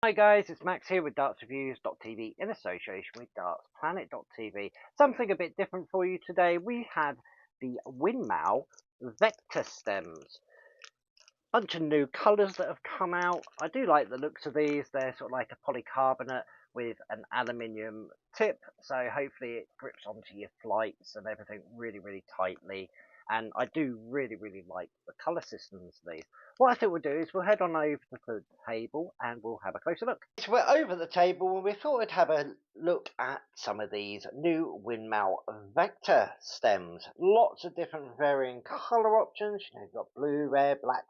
Hi guys, it's Max here with dartsreviews.tv in association with dartsplanet.tv. Something a bit different for you today. We have the Winmau Vecta Stems. Bunch of new colours that have come out. I do like the looks of these. They're sort of like a polycarbonate with an aluminium tip, so hopefully it grips onto your flights and everything really tightly. And I do really like the colour systems of these. What I think we'll do is we'll head on over to the table and we'll have a closer look. So we're over the table and we thought we'd have a look at some of these new Winmau Vecta Stems. Lots of different varying colour options. You know, you've got blue, red, black,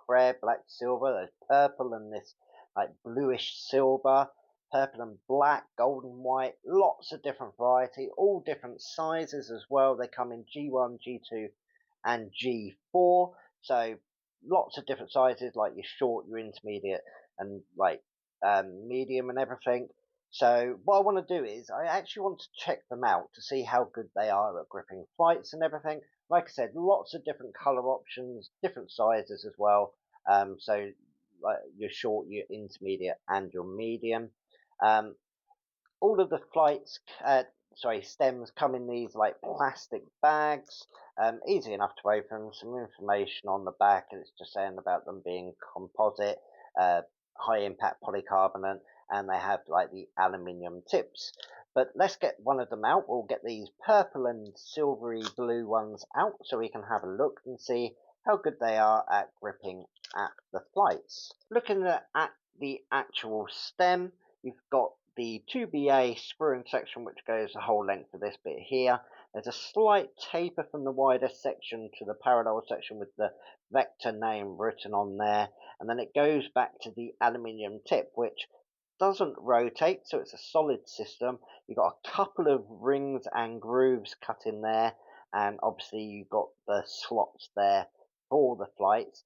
silver, there's purple and this like bluish silver, purple and black, gold and white, lots of different variety, all different sizes as well. They come in G1, G2 and G4, so lots of different sizes, like your short, your intermediate, and like medium and everything. So what I want to do is I actually want to check them out to see how good they are at gripping flights and everything. Like I said, lots of different color options, different sizes as well. So like your short, your intermediate, and your medium. All of the stems come in these like plastic bags, easy enough to open. Some information on the back, and it's just saying about them being composite, high impact polycarbonate, and they have like the aluminium tips. But let's get one of them out. We'll get these purple and silvery blue ones out so we can have a look and see how good they are at gripping at the flights. Looking at the actual stem, you've got the 2BA spruing section, which goes the whole length of this bit here. There's a slight taper from the wider section to the parallel section with the Vecta name written on there, and then it goes back to the aluminium tip, which doesn't rotate, so it's a solid system. You've got a couple of rings and grooves cut in there, and obviously you've got the slots there for the flights.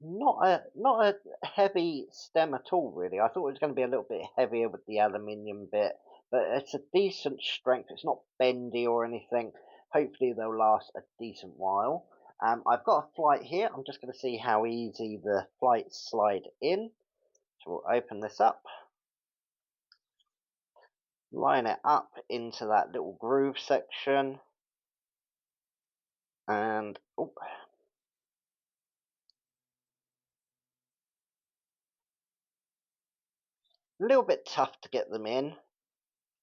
Not a heavy stem at all, really. I thought it was going to be a little bit heavier with the aluminium bit, but it's a decent strength. It's not bendy or anything. Hopefully they'll last a decent while. I've got a flight here. I'm just going to see how easy the flights slide in. So we'll open this up, line it up into that little groove section, and a little bit tough to get them in.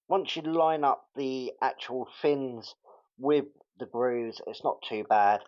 Once you line up the actual fins with the grooves, it's not too bad.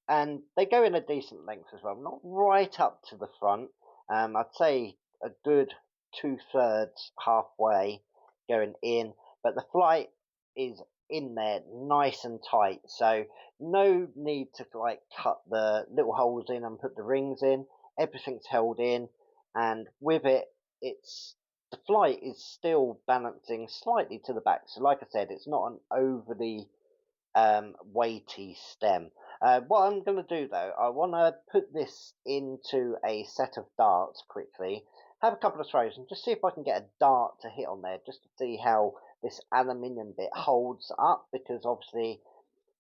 And they go in a decent length as well, not right up to the front. I'd say a good 2/3 halfway going in, but the flight is in there nice and tight, so no need to like cut the little holes in and put the rings in. Everything's held in, and with it, the flight is still balancing slightly to the back. So like I said, it's not an overly weighty stem. What I'm going to do though, I want to put this into a set of darts quickly, have a couple of throws and just see if I can get a dart to hit on there, just to see how this aluminium bit holds up, because obviously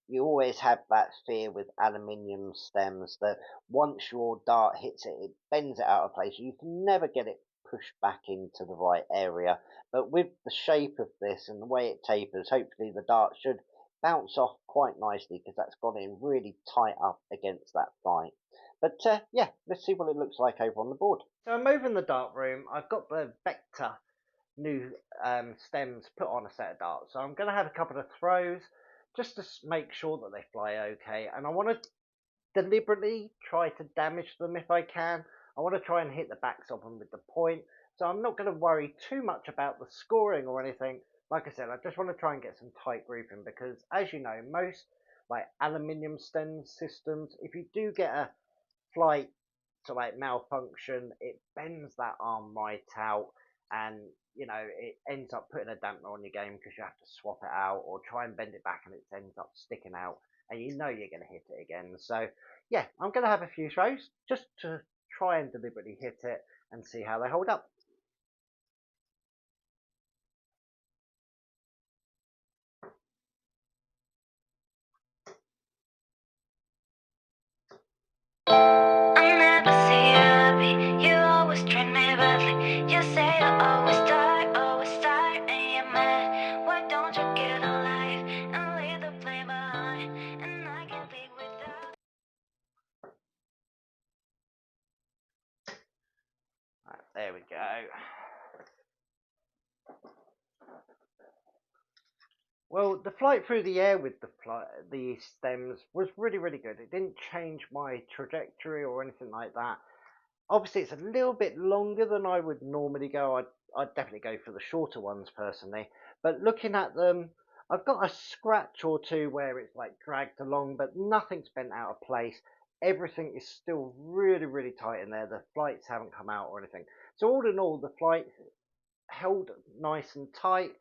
you always have that fear with aluminium stems that once your dart hits it, it bends it out of place. You can never get it pushed back into the right area. But with the shape of this and the way it tapers, hopefully the dart should bounce off quite nicely, because that's gone in really tight up against that flight. But yeah, let's see what it looks like over on the board. So I'm over in the dart room. I've got the Vecta new stems put on a set of darts. So I'm going to have a couple of throws just to make sure that they fly okay. And I want to deliberately try to damage them if I can. I want to try and hit the backs of them with the point. So I'm not going to worry too much about the scoring or anything. Like I said, I just want to try and get some tight grouping, because as you know, most like aluminium stem systems, if you do get a flight to like malfunction, it bends that arm right out, and you know it ends up putting a dampener on your game because you have to swap it out or try and bend it back and it ends up sticking out, and you know you're going to hit it again. So yeah, I'm going to have a few throws just to try and deliberately hit it and see how they hold up. I never see you happy. You always treat me badly. You say you always There we go. Well, the flight through the air with the stems was really, really good. It didn't change my trajectory or anything like that. Obviously, it's a little bit longer than I would normally go. I'd definitely go for the shorter ones personally. But looking at them, I've got a scratch or two where it's like dragged along, but nothing's bent out of place. Everything is still really, really tight in there. The flights haven't come out or anything. So all in all, the flight held nice and tight.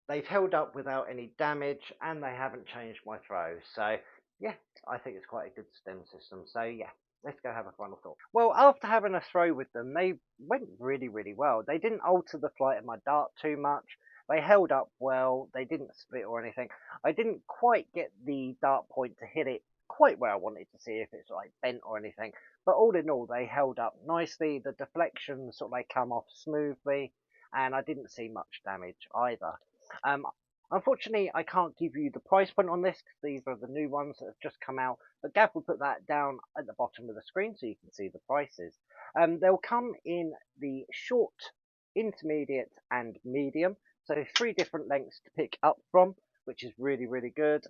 They've held up without any damage, and they haven't changed my throw. So yeah, I think it's quite a good stem system. So yeah, let's go have a final thought. Well, after having a throw with them, they went really, really well. They didn't alter the flight of my dart too much. They held up well. They didn't split or anything. I didn't quite get the dart point to hit it quite where I wanted to see if it's like bent or anything. But all in all, they held up nicely. The deflections sort of like come off smoothly, and I didn't see much damage either. Um, Unfortunately, I can't give you the price point on this because these are the new ones that have just come out. But Gav will put that down at the bottom of the screen so you can see the prices. They'll come in the short, intermediate, and medium. So 3 different lengths to pick up from, which is really, really good.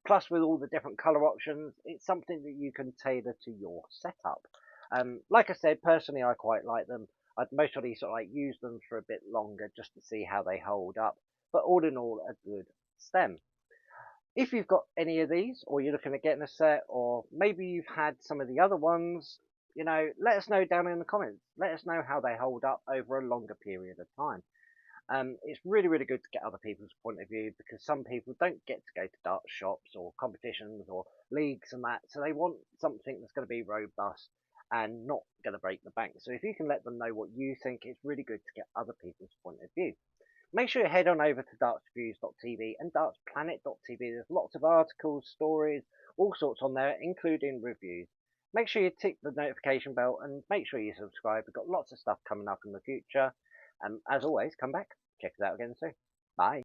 Plus, with all the different color options, it's something that you can tailor to your setup. Like I said, personally, I quite like them. I'd mostly sort of like use them for a bit longer just to see how they hold up. But all in all, a good stem. If you've got any of these, or you're looking at getting a set, or maybe you've had some of the other ones, let us know down in the comments. Let us know how they hold up over a longer period of time. It's really, really good to get other people's point of view because some people don't get to go to dart shops or competitions or leagues and that, so they want something that's going to be robust and not going to break the bank. So if you can let them know what you think, it's really good to get other people's point of view. Make sure you head on over to dartsreviews.tv and dartsplanet.tv. There's lots of articles, stories, all sorts on there, including reviews. Make sure you tick the notification bell and make sure you subscribe. We've got lots of stuff coming up in the future. As always, come back, check us out again soon. Bye.